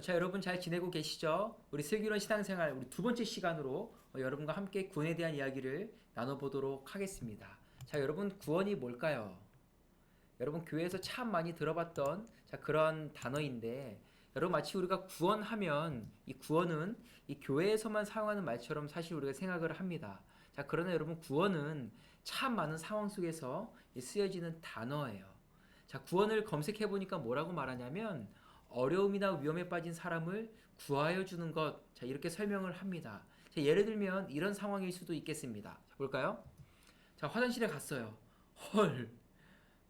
자, 여러분 잘 지내고 계시죠? 우리 슬기로운 신앙생활 우리 두 번째 시간으로 여러분과 함께 구원에 대한 이야기를 나눠보도록 하겠습니다. 자, 여러분 구원이 뭘까요? 여러분 교회에서 참 많이 들어봤던 그런 단어인데 여러분 마치 우리가 구원하면 이 구원은 이 교회에서만 사용하는 말처럼 사실 우리가 생각을 합니다. 자, 그러나 여러분 구원은 참 많은 상황 속에서 쓰여지는 단어예요. 자, 구원을 검색해 보니까 뭐라고 말하냐면 어려움이나 위험에 빠진 사람을 구하여 주는 것. 자, 이렇게 설명을 합니다. 자, 예를 들면 이런 상황일 수도 있겠습니다. 자, 볼까요? 자, 화장실에 갔어요. 헐,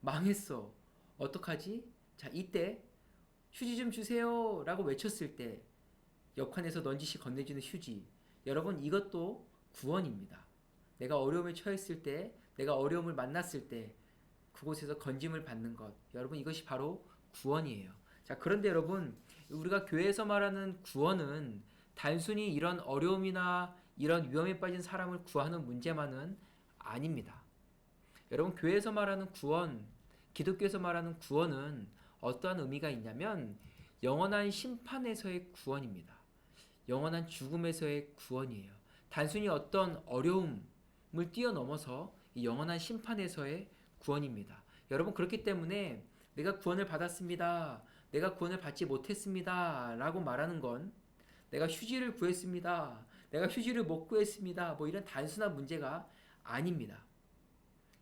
망했어. 어떡하지? 자, 이때 휴지 좀 주세요 라고 외쳤을 때 옆칸에서 넌지시 건네주는 휴지. 여러분, 이것도 구원입니다. 내가 어려움에 처했을 때, 내가 어려움을 만났을 때 그곳에서 건짐을 받는 것. 여러분, 이것이 바로 구원이에요. 자, 그런데 여러분, 우리가 교회에서 말하는 구원은 단순히 이런 어려움이나 이런 위험에 빠진 사람을 구하는 문제만은 아닙니다. 여러분, 교회에서 말하는 구원, 기독교에서 말하는 구원은 어떠한 의미가 있냐면 영원한 심판에서의 구원입니다. 영원한 죽음에서의 구원이에요. 단순히 어떤 어려움을 뛰어넘어서 이 영원한 심판에서의 구원입니다. 여러분, 그렇기 때문에 내가 구원을 받았습니다, 내가 구원을 받지 못했습니다 라고 말하는 건 내가 휴지를 구했습니다, 내가 휴지를 못 구했습니다, 뭐 이런 단순한 문제가 아닙니다.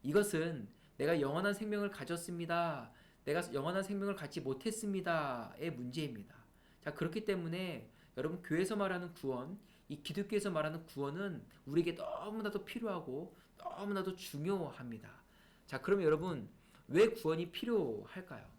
이것은 내가 영원한 생명을 가졌습니다, 내가 영원한 생명을 갖지 못했습니다의 문제입니다. 자, 그렇기 때문에 여러분 교회에서 말하는 구원, 이 기독교에서 말하는 구원은 우리에게 너무나도 필요하고 너무나도 중요합니다. 자, 그러면 여러분 왜 구원이 필요할까요?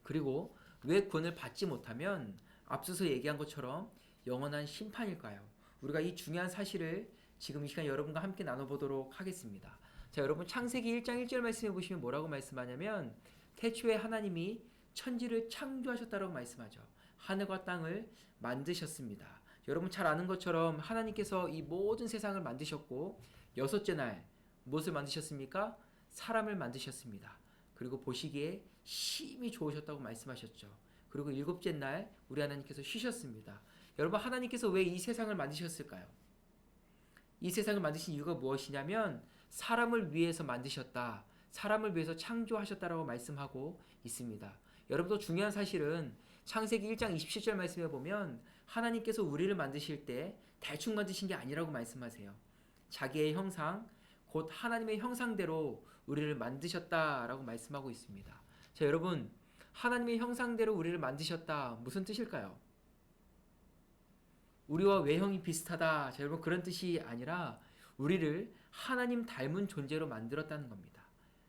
그리고 왜 구원을 받지 못하면 앞서서 얘기한 것처럼 영원한 심판일까요? 우리가 이 중요한 사실을 지금 이 시간 여러분과 함께 나눠보도록 하겠습니다. 자, 여러분 창세기 1장 1절 말씀해 보시면 뭐라고 말씀하냐면 태초에 하나님이 천지를 창조하셨다고 말씀하죠. 하늘과 땅을 만드셨습니다. 여러분 잘 아는 것처럼 하나님께서 이 모든 세상을 만드셨고 여섯째 날 무엇을 만드셨습니까? 사람을 만드셨습니다. 그리고 보시기에 심히 좋으셨다고 말씀하셨죠. 그리고 일곱째 날 우리 하나님께서 쉬셨습니다. 여러분, 하나님께서 왜 이 세상을 만드셨을까요? 이 세상을 만드신 이유가 무엇이냐면 사람을 위해서 만드셨다, 사람을 위해서 창조하셨다라고 말씀하고 있습니다. 여러분도 중요한 사실은 창세기 1장 27절 말씀에 보면 하나님께서 우리를 만드실 때 대충 만드신 게 아니라고 말씀하세요. 자기의 형상, 곧 하나님의 형상대로 우리를 만드셨다라고 말씀하고 있습니다. 자, 여러분, 하나님의 형상대로 우리를 만드셨다, 무슨 뜻일까요? 우리와 외형이 비슷하다. 자, 여러분, 그런 뜻이 아니라 우리를 하나님 닮은 존재로 만들었다는 겁니다.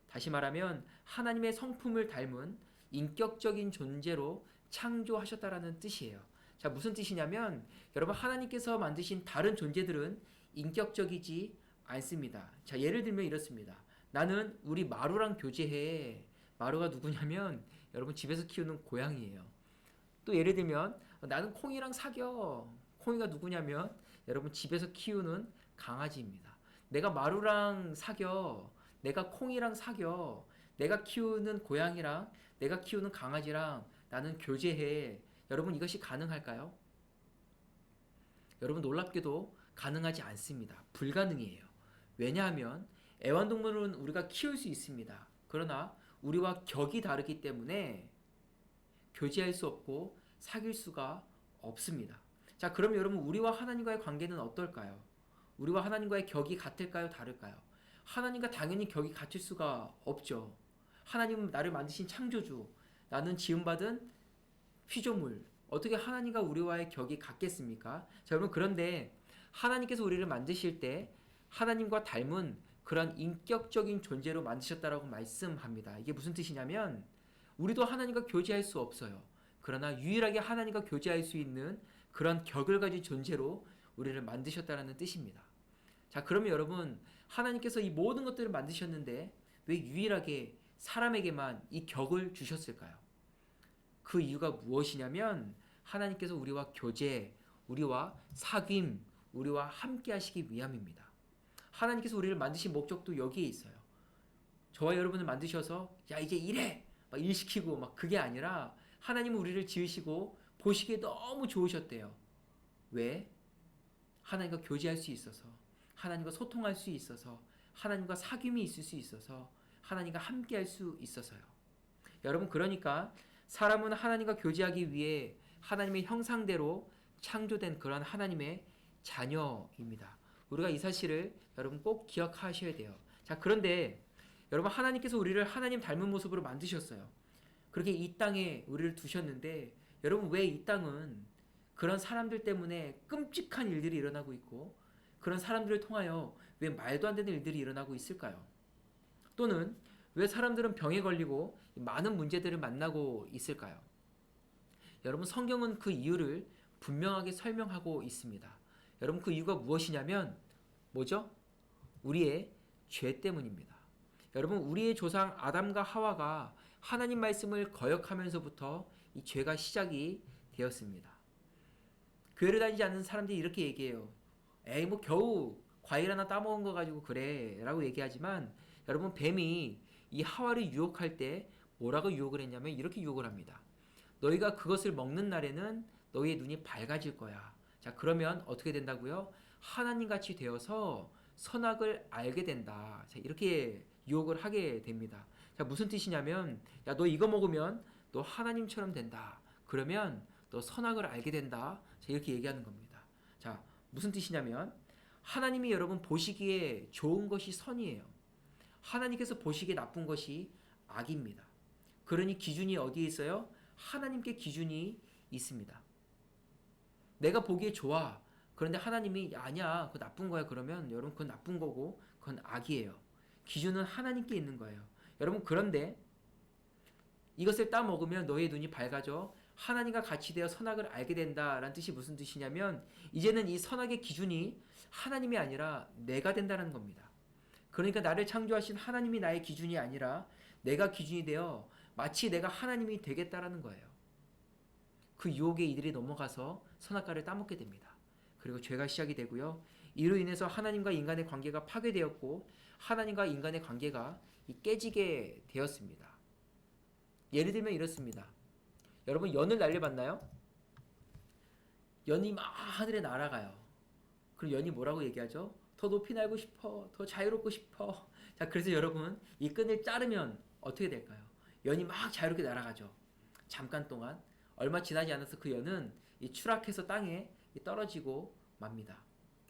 다시 말하면 하나님의 성품을 닮은 인격적인 존재로 창조하셨다라는 뜻이에요. 자, 무슨 뜻이냐면 여러분, 하나님께서 만드신 다른 존재들은 인격적이지 않습니다. 자, 예를 들면 이렇습니다. 나는 우리 마루랑 교제해. 마루가 누구냐면 여러분 집에서 키우는 고양이에요. 또 예를 들면 나는 콩이랑 사겨. 콩이가 누구냐면 여러분 집에서 키우는 강아지입니다. 내가 마루랑 사겨. 내가 콩이랑 사겨. 내가 키우는 고양이랑 내가 키우는 강아지랑 나는 교제해. 여러분, 이것이 가능할까요? 여러분, 놀랍게도 가능하지 않습니다. 불가능이에요. 왜냐하면 애완동물은 우리가 키울 수 있습니다. 그러나 우리와 격이 다르기 때문에 교제할 수 없고 사귈 수가 없습니다. 자, 그럼 여러분, 우리와 하나님과의 관계는 어떨까요? 우리와 하나님과의 격이 같을까요? 다를까요? 하나님과 당연히 격이 같을 수가 없죠. 하나님은 나를 만드신 창조주, 나는 지음받은 피조물, 어떻게 하나님과 우리와의 격이 같겠습니까? 자, 여러분, 그런데 하나님께서 우리를 만드실 때 하나님과 닮은 그런 인격적인 존재로 만드셨다라고 말씀합니다. 이게 무슨 뜻이냐면 우리도 하나님과 교제할 수 없어요. 그러나 유일하게 하나님과 교제할 수 있는 그런 격을 가진 존재로 우리를 만드셨다라는 뜻입니다. 자, 그러면 여러분, 하나님께서 이 모든 것들을 만드셨는데 왜 유일하게 사람에게만 이 격을 주셨을까요? 그 이유가 무엇이냐면 하나님께서 우리와 교제, 우리와 사귐, 우리와 함께 하시기 위함입니다. 하나님께서 우리를 만드신 목적도 여기에 있어요. 저와 여러분을 만드셔서 야 이제 일해! 막 일시키고 막 그게 아니라 하나님은 우리를 지으시고 보시기에 너무 좋으셨대요. 왜? 하나님과 교제할 수 있어서, 하나님과 소통할 수 있어서, 하나님과 사귐이 있을 수 있어서, 하나님과 함께할 수 있어서요. 여러분, 그러니까 사람은 하나님과 교제하기 위해 하나님의 형상대로 창조된 그런 하나님의 자녀입니다. 우리가 이 사실을 여러분 꼭 기억하셔야 돼요. 자, 그런데 여러분, 하나님께서 우리를 하나님 닮은 모습으로 만드셨어요. 그렇게 이 땅에 우리를 두셨는데, 여러분, 왜 이 땅은 그런 사람들 때문에 끔찍한 일들이 일어나고 있고, 그런 사람들을 통하여 왜 말도 안 되는 일들이 일어나고 있을까요? 또는 왜 사람들은 병에 걸리고 많은 문제들을 만나고 있을까요? 여러분, 성경은 그 이유를 분명하게 설명하고 있습니다. 여러분, 그 이유가 무엇이냐면 뭐죠? 우리의 죄 때문입니다. 여러분, 우리의 조상 아담과 하와가 하나님 말씀을 거역하면서부터 이 죄가 시작이 되었습니다. 교회를 다니지 않는 사람들이 이렇게 얘기해요. 에이, 뭐 겨우 과일 하나 따먹은 거 가지고 그래 라고 얘기하지만, 여러분, 뱀이 이 하와를 유혹할 때 뭐라고 유혹을 했냐면 이렇게 유혹을 합니다. 너희가 그것을 먹는 날에는 너희의 눈이 밝아질 거야. 자, 그러면 어떻게 된다고요? 하나님같이 되어서 선악을 알게 된다. 자, 이렇게 유혹을 하게 됩니다. 자, 무슨 뜻이냐면, 야, 너 이거 먹으면 너 하나님처럼 된다. 그러면 너 선악을 알게 된다. 자, 이렇게 얘기하는 겁니다. 자, 무슨 뜻이냐면, 하나님이 여러분 보시기에 좋은 것이 선이에요. 하나님께서 보시기에 나쁜 것이 악입니다. 그러니 기준이 어디에 있어요? 하나님께 기준이 있습니다. 내가 보기에 좋아. 그런데 하나님이 아니야, 그거 나쁜 거야. 그러면 여러분, 그건 나쁜 거고 그건 악이에요. 기준은 하나님께 있는 거예요. 여러분, 그런데 이것을 따 먹으면 너의 눈이 밝아져 하나님과 같이 되어 선악을 알게 된다라는 뜻이 무슨 뜻이냐면, 이제는 이 선악의 기준이 하나님이 아니라 내가 된다는 겁니다. 그러니까 나를 창조하신 하나님이 나의 기준이 아니라 내가 기준이 되어 마치 내가 하나님이 되겠다라는 거예요. 그 유혹에 이들이 넘어가서 선악과를 따먹게 됩니다. 그리고 죄가 시작이 되고요. 이로 인해서 하나님과 인간의 관계가 파괴되었고, 하나님과 인간의 관계가 깨지게 되었습니다. 예를 들면 이렇습니다. 여러분, 연을 날려봤나요? 연이 막 하늘에 날아가요. 그럼 연이 뭐라고 얘기하죠? 더 높이 날고 싶어. 더 자유롭고 싶어. 자, 그래서 여러분, 이 끈을 자르면 어떻게 될까요? 연이 막 자유롭게 날아가죠. 잠깐 동안. 얼마 지나지 않아서 그 연은 추락해서 땅에 떨어지고 맙니다.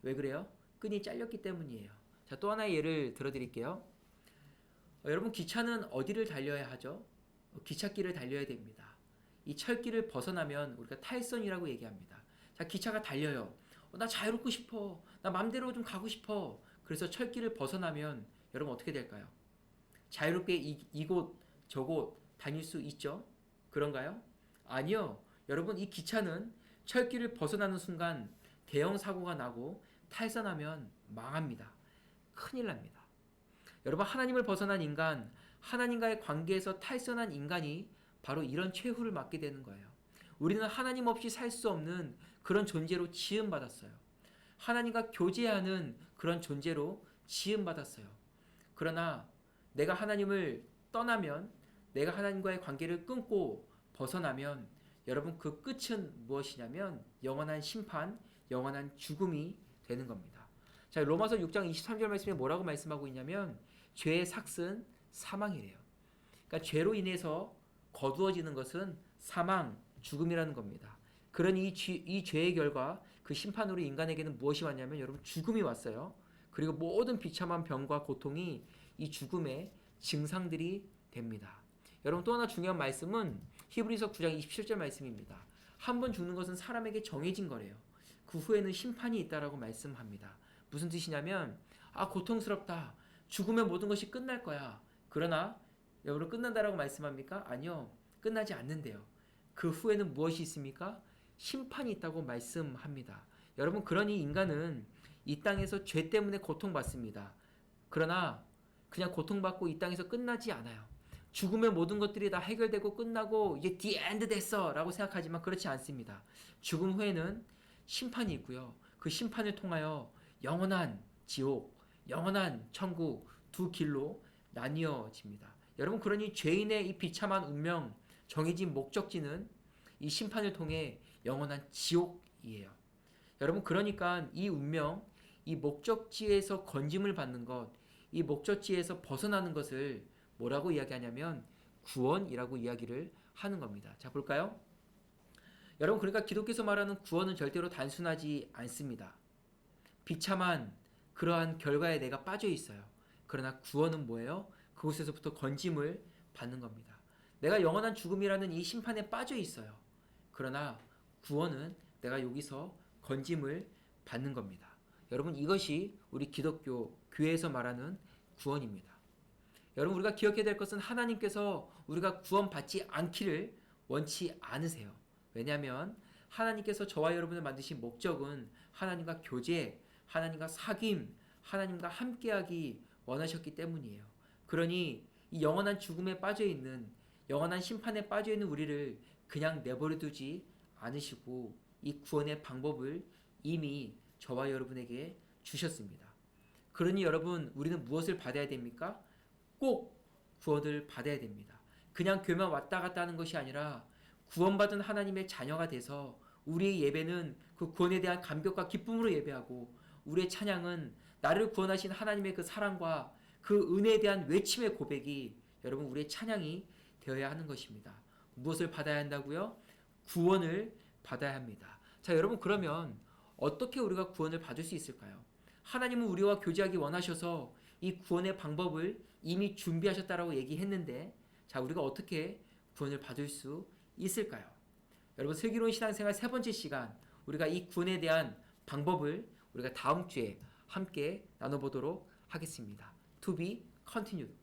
왜 그래요? 끈이 잘렸기 때문이에요. 자, 또 하나의 예를 들어드릴게요. 여러분, 기차는 어디를 달려야 하죠? 기찻길을 달려야 됩니다. 이 철길을 벗어나면 우리가 탈선이라고 얘기합니다. 자, 기차가 달려요. 나 자유롭고 싶어. 나 맘대로 좀 가고 싶어. 그래서 철길을 벗어나면 여러분 어떻게 될까요? 자유롭게 이곳 저곳 다닐 수 있죠? 그런가요? 아니요. 여러분, 이 기차는 철길을 벗어나는 순간 대형 사고가 나고 탈선하면 망합니다. 큰일 납니다. 여러분, 하나님을 벗어난 인간, 하나님과의 관계에서 탈선한 인간이 바로 이런 최후를 맞게 되는 거예요. 우리는 하나님 없이 살 수 없는 그런 존재로 지음받았어요. 하나님과 교제하는 그런 존재로 지음받았어요. 그러나 내가 하나님을 떠나면, 내가 하나님과의 관계를 끊고 벗어나면 여러분, 그 끝은 무엇이냐면 영원한 심판, 영원한 죽음이 되는 겁니다. 자, 로마서 6장 23절 말씀에 뭐라고 말씀하고 있냐면 죄의 삭은 사망이래요. 그러니까 죄로 인해서 거두어지는 것은 사망, 죽음이라는 겁니다. 그러니 이 죄의 결과, 그 심판으로 인간에게는 무엇이 왔냐면 여러분, 죽음이 왔어요. 그리고 모든 비참한 병과 고통이 이 죽음의 증상들이 됩니다. 여러분, 또 하나 중요한 말씀은 히브리서 9장 27절 말씀입니다. 한 번 죽는 것은 사람에게 정해진 거래요. 그 후에는 심판이 있다라고 말씀합니다. 무슨 뜻이냐면, 고통스럽다. 죽으면 모든 것이 끝날 거야. 그러나 여러분, 끝난다라고 말씀합니까? 아니요. 끝나지 않는데요. 그 후에는 무엇이 있습니까? 심판이 있다고 말씀합니다. 여러분, 그러니 인간은 이 땅에서 죄 때문에 고통받습니다. 그러나 그냥 고통받고 이 땅에서 끝나지 않아요. 죽으면 모든 것들이 다 해결되고 끝나고 이제 the end 됐어 라고 생각하지만 그렇지 않습니다. 죽음 후에는 심판이 있고요. 그 심판을 통하여 영원한 지옥, 영원한 천국, 두 길로 나뉘어집니다. 여러분, 그러니 죄인의 이 비참한 운명, 정해진 목적지는 이 심판을 통해 영원한 지옥이에요. 여러분, 그러니까 이 운명, 이 목적지에서 건짐을 받는 것, 이 목적지에서 벗어나는 것을 뭐라고 이야기하냐면 구원이라고 이야기를 하는 겁니다. 자, 볼까요? 여러분, 그러니까 기독교에서 말하는 구원은 절대로 단순하지 않습니다. 비참한 그러한 결과에 내가 빠져 있어요. 그러나 구원은 뭐예요? 그곳에서부터 건짐을 받는 겁니다. 내가 영원한 죽음이라는 이 심판에 빠져 있어요. 그러나 구원은 내가 여기서 건짐을 받는 겁니다. 여러분, 이것이 우리 기독교 교회에서 말하는 구원입니다. 여러분, 우리가 기억해야 될 것은 하나님께서 우리가 구원받지 않기를 원치 않으세요. 왜냐하면 하나님께서 저와 여러분을 만드신 목적은 하나님과 교제, 하나님과 사귐, 하나님과 함께하기 원하셨기 때문이에요. 그러니 이 영원한 죽음에 빠져있는, 영원한 심판에 빠져있는 우리를 그냥 내버려 두지 않으시고 이 구원의 방법을 이미 저와 여러분에게 주셨습니다. 그러니 여러분, 우리는 무엇을 받아야 됩니까? 꼭 구원을 받아야 됩니다. 그냥 교회만 왔다 갔다 하는 것이 아니라 구원받은 하나님의 자녀가 돼서 우리의 예배는 그 구원에 대한 감격과 기쁨으로 예배하고, 우리의 찬양은 나를 구원하신 하나님의 그 사랑과 그 은혜에 대한 외침의 고백이 여러분 우리의 찬양이 되어야 하는 것입니다. 무엇을 받아야 한다고요? 구원을 받아야 합니다. 자, 여러분, 그러면 어떻게 우리가 구원을 받을 수 있을까요? 하나님은 우리와 교제하기 원하셔서 이 구원의 방법을 이미 준비하셨다라고 얘기했는데, 자, 우리가 어떻게 구원을 받을 수 있을까요? 여러분, 슬기로운 신앙생활 세 번째 시간, 우리가 이 구원에 대한 방법을 우리가 다음 주에 함께 나눠보도록 하겠습니다. To be continued.